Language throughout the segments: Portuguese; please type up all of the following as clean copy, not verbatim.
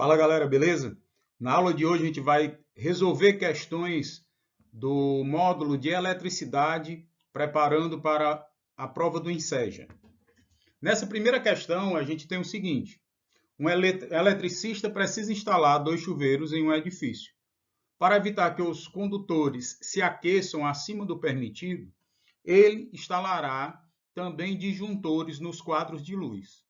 Fala galera, beleza? Na aula de hoje a gente vai resolver questões do módulo de eletricidade, preparando para a prova do Enseja. Nessa primeira questão a gente tem o seguinte: um eletricista precisa instalar 2 chuveiros em um edifício. Para evitar que os condutores se aqueçam acima do permitido, ele instalará também disjuntores nos quadros de luz.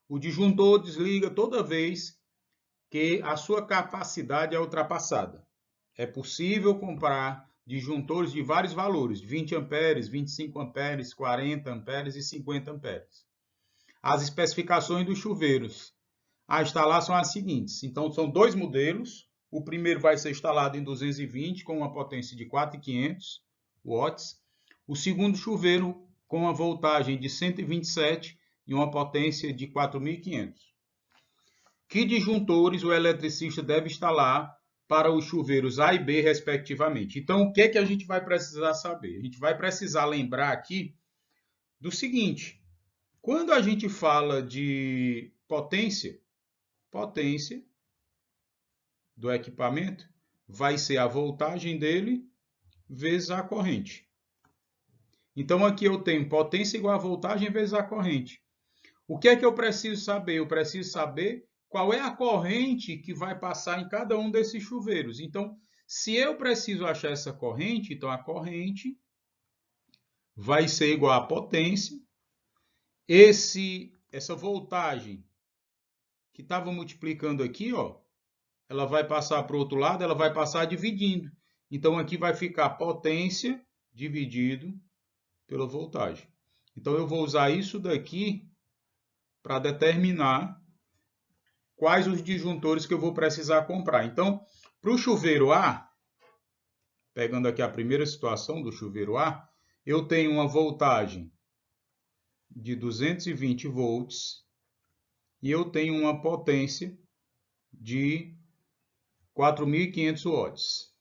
O disjuntor desliga toda vez que a sua capacidade é ultrapassada. É possível comprar disjuntores de vários valores, 20 amperes, 25 amperes, 40 amperes e 50 amperes. As especificações dos chuveiros a instalar são as seguintes. Então, são 2 modelos. O primeiro vai ser instalado em 220 com uma potência de 4.500 watts. O segundo chuveiro com uma voltagem de 127 e uma potência de 4.500. Que disjuntores o eletricista deve instalar para os chuveiros A e B, respectivamente? Então, o que é que a gente vai precisar saber? A gente vai precisar lembrar aqui do seguinte: quando a gente fala de potência do equipamento vai ser a voltagem dele vezes a corrente. Então, aqui eu tenho potência igual a voltagem vezes a corrente. O que é que eu preciso saber? Eu preciso saber qual é a corrente que vai passar em cada um desses chuveiros. Então, se eu preciso achar essa corrente, então a corrente vai ser igual à potência. Essa voltagem que estava multiplicando aqui, ó, ela vai passar para o outro lado, ela vai passar dividindo. Então, aqui vai ficar potência dividido pela voltagem. Então, eu vou usar isso daqui para determinar quais os disjuntores que eu vou precisar comprar. Então, para o chuveiro A, pegando aqui a primeira situação do chuveiro A, eu tenho uma voltagem de 220 volts e eu tenho uma potência de 4.500 watts.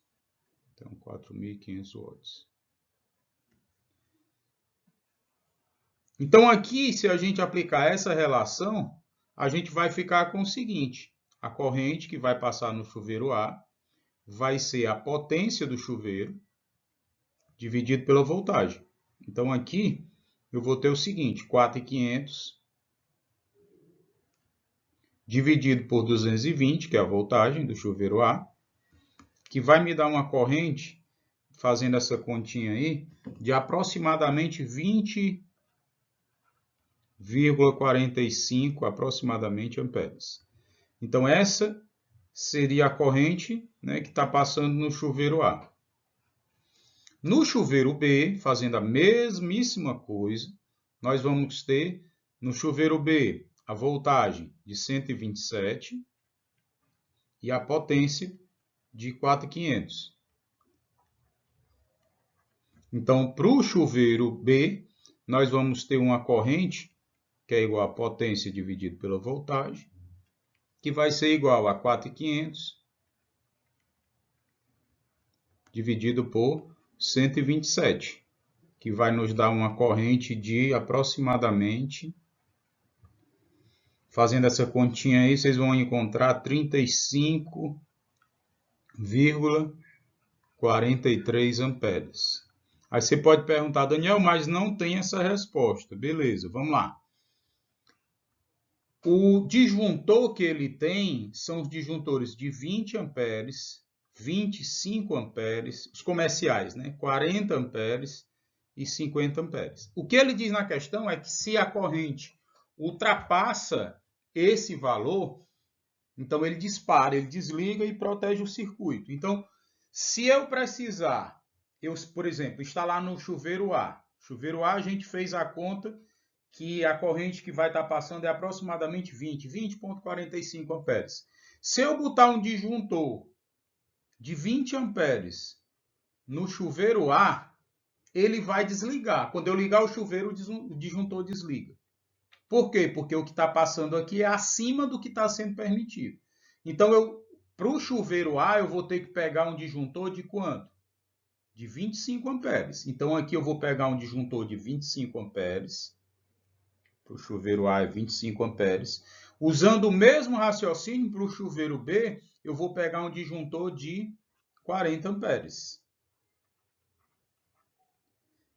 Então, 4.500 watts. Então, aqui, se a gente aplicar essa relação, a gente vai ficar com o seguinte: a corrente que vai passar no chuveiro A vai ser a potência do chuveiro dividido pela voltagem. Então, aqui eu vou ter o seguinte: 4.500 dividido por 220, que é a voltagem do chuveiro A, que vai me dar uma corrente, fazendo essa continha aí, de aproximadamente 20,45 aproximadamente amperes. Então, essa seria a corrente, né, que está passando no chuveiro A. No chuveiro B, fazendo a mesmíssima coisa, nós vamos ter no chuveiro B a voltagem de 127 e a potência de 4.500. Então, para o chuveiro B, nós vamos ter uma corrente que é igual a potência dividido pela voltagem, que vai ser igual a 4.500 dividido por 127, que vai nos dar uma corrente de aproximadamente, fazendo essa continha aí, vocês vão encontrar 35,43 amperes. Aí você pode perguntar: Daniel, mas não tem essa resposta. Beleza, vamos lá. O disjuntor que ele tem são os disjuntores de 20 amperes, 25 amperes, os comerciais, né? 40 amperes e 50 amperes. O que ele diz na questão é que se a corrente ultrapassa esse valor, então ele dispara, ele desliga e protege o circuito. Então, se eu precisar, por exemplo, instalar no chuveiro A. Chuveiro A, a gente fez a conta que a corrente que vai estar passando é aproximadamente 20,45 amperes. Se eu botar um disjuntor de 20 amperes no chuveiro A, ele vai desligar. Quando eu ligar o chuveiro, o disjuntor desliga. Por quê? Porque o que está passando aqui é acima do que está sendo permitido. Então, para o chuveiro A, eu vou ter que pegar um disjuntor de quanto? De 25 amperes. Então, aqui eu vou pegar um disjuntor de 25 amperes. para o chuveiro A é 25 amperes. Usando o mesmo raciocínio para o chuveiro B, eu vou pegar um disjuntor de 40 amperes.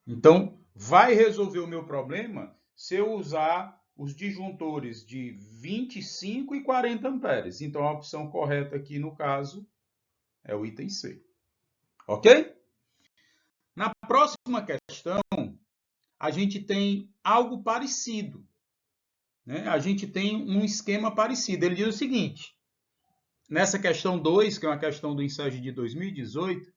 Então, vai resolver o meu problema se eu usar os disjuntores de 25 e 40 amperes. Então, a opção correta aqui, no caso, é o item C. Ok? Na próxima questão, a gente tem algo parecido. Né? A gente tem um esquema parecido. Ele diz o seguinte, nessa questão 2, que é uma questão do INSEG de 2018,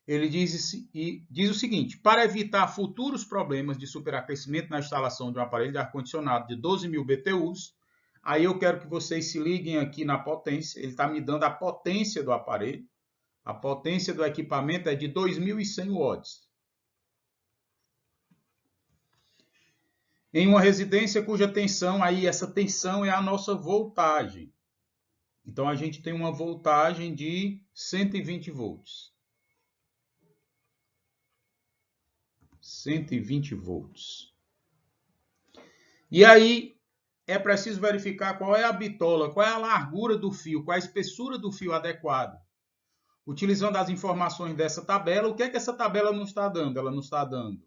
ele diz o seguinte, para evitar futuros problemas de superaquecimento na instalação de um aparelho de ar-condicionado de 12.000 BTUs, aí eu quero que vocês se liguem aqui na potência, ele está me dando a potência do aparelho, a potência do equipamento é de 2.100 watts. Em uma residência cuja tensão, aí essa tensão é a nossa voltagem. Então, a gente tem uma voltagem de 120 volts. 120 volts. E aí, é preciso verificar qual é a bitola, qual é a largura do fio, qual é a espessura do fio adequado. Utilizando as informações dessa tabela, o que é que essa tabela nos está dando? Ela nos está dando,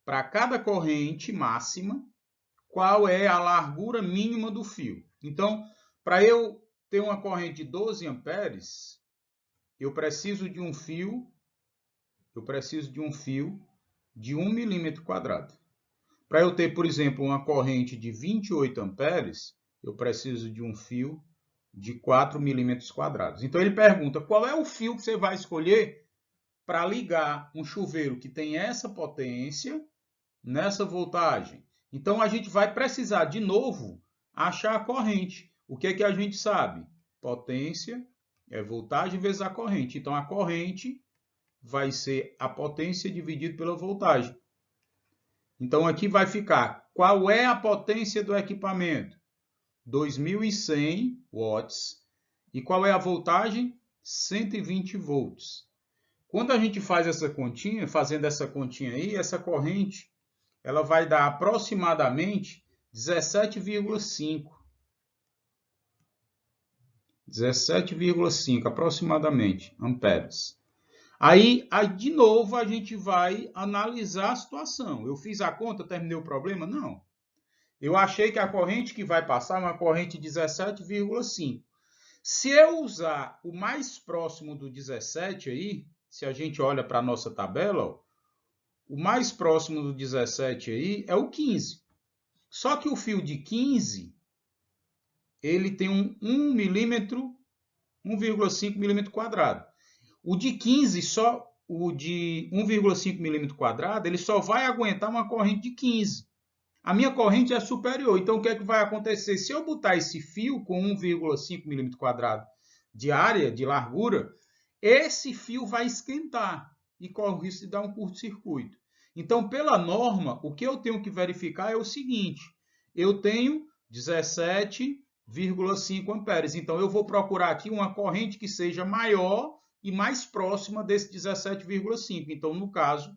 para cada corrente máxima, qual é a largura mínima do fio. Então, para eu ter uma corrente de 12 amperes, eu preciso de um fio de 1 milímetro quadrado. Para eu ter, por exemplo, uma corrente de 28 amperes, eu preciso de um fio de 4 milímetros quadrados. Então, ele pergunta, qual é o fio que você vai escolher para ligar um chuveiro que tem essa potência nessa voltagem? Então, a gente vai precisar, de novo, achar a corrente. O que é que a gente sabe? Potência é voltagem vezes a corrente. Então, a corrente vai ser a potência dividido pela voltagem. Então, aqui vai ficar, qual é a potência do equipamento? 2.100 watts. E qual é a voltagem? 120 volts. Quando a gente faz essa continha, fazendo essa continha aí, essa corrente, ela vai dar aproximadamente 17,5. 17,5 aproximadamente amperes. Aí, de novo, a gente vai analisar a situação. Eu fiz a conta, terminei o problema? Não. Eu achei que a corrente que vai passar é uma corrente de 17,5. Se eu usar o mais próximo do 17 aí, se a gente olha para a nossa tabela, ó, o mais próximo do 17 aí é o 15. Só que o fio de 15, ele tem um 1 milímetro, 1,5 milímetro quadrado. O de 15, o de 1,5 milímetro quadrado, ele só vai aguentar uma corrente de 15. A minha corrente é superior, então o que é que vai acontecer? Se eu botar esse fio com 1,5 milímetro quadrado de área, de largura, esse fio vai esquentar e corre o risco de dar um curto-circuito. Então, pela norma, o que eu tenho que verificar é o seguinte, eu tenho 17,5 amperes, então eu vou procurar aqui uma corrente que seja maior e mais próxima desse 17,5. Então, no caso,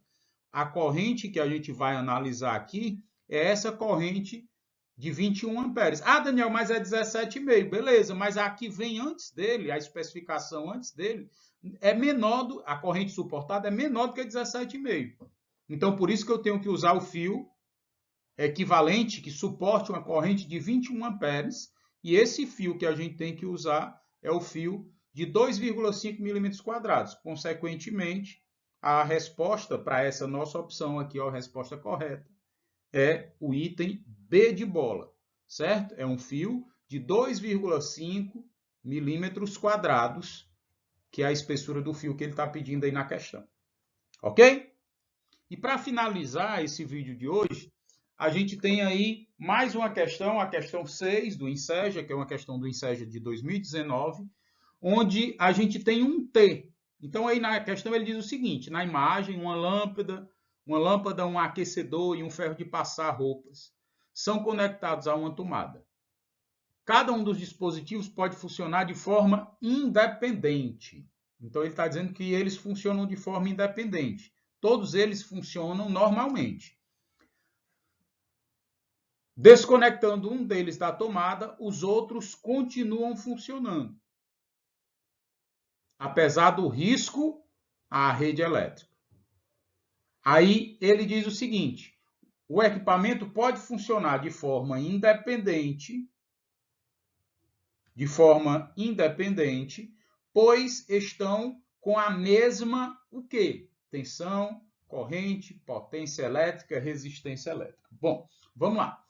a corrente que a gente vai analisar aqui é essa corrente de 21 amperes. Ah, Daniel, mas é 17,5. Beleza, mas a que vem antes dele, a especificação antes dele, é menor, a corrente suportada é menor do que 17,5. Então, por isso que eu tenho que usar o fio equivalente que suporte uma corrente de 21 amperes. E esse fio que a gente tem que usar é o fio de 2,5 milímetros quadrados. Consequentemente, a resposta para essa nossa opção aqui, a resposta correta, é o item B de bola, certo? É um fio de 2,5 milímetros quadrados, que é a espessura do fio que ele está pedindo aí na questão. Ok? E para finalizar esse vídeo de hoje, a gente tem aí mais uma questão, a questão 6 do INSEJA, que é uma questão do INSEJA de 2019, onde a gente tem um T. Então, aí na questão ele diz o seguinte, na imagem, uma lâmpada, um aquecedor e um ferro de passar roupas são conectados a uma tomada. Cada um dos dispositivos pode funcionar de forma independente. Então, ele está dizendo que eles funcionam de forma independente. Todos eles funcionam normalmente. Desconectando um deles da tomada, os outros continuam funcionando, apesar do risco à rede elétrica. Aí ele diz o seguinte: o equipamento pode funcionar de forma independente, pois estão com a mesma o quê? Tensão, corrente, potência elétrica, resistência elétrica. Bom, vamos lá.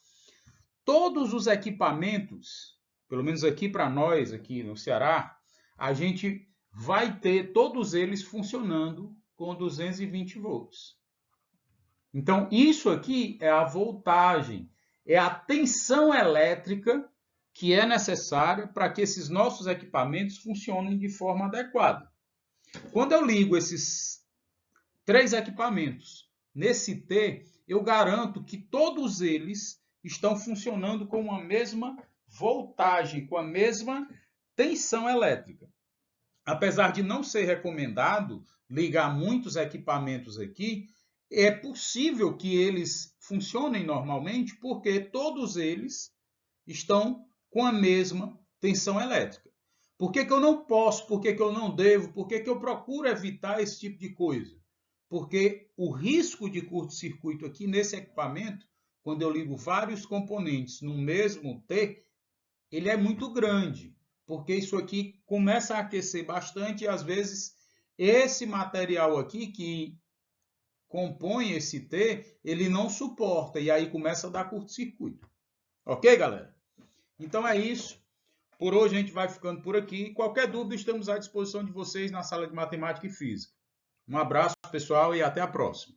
Todos os equipamentos, pelo menos aqui para nós, aqui no Ceará, a gente vai ter todos eles funcionando com 220 volts. Então, isso aqui é a voltagem, é a tensão elétrica que é necessária para que esses nossos equipamentos funcionem de forma adequada. Quando eu ligo esses 3 equipamentos nesse T, eu garanto que todos eles estão funcionando com a mesma voltagem, com a mesma tensão elétrica. Apesar de não ser recomendado ligar muitos equipamentos aqui, é possível que eles funcionem normalmente porque todos eles estão com a mesma tensão elétrica. Por que eu não posso? Por que eu não devo? Por que eu procuro evitar esse tipo de coisa? Porque o risco de curto-circuito aqui nesse equipamento, quando eu ligo vários componentes no mesmo T, ele é muito grande, porque isso aqui começa a aquecer bastante e às vezes esse material aqui que compõe esse T, ele não suporta e aí começa a dar curto-circuito. Ok, galera? Então é isso. Por hoje a gente vai ficando por aqui. Qualquer dúvida, estamos à disposição de vocês na sala de matemática e física. Um abraço, pessoal, e até a próxima.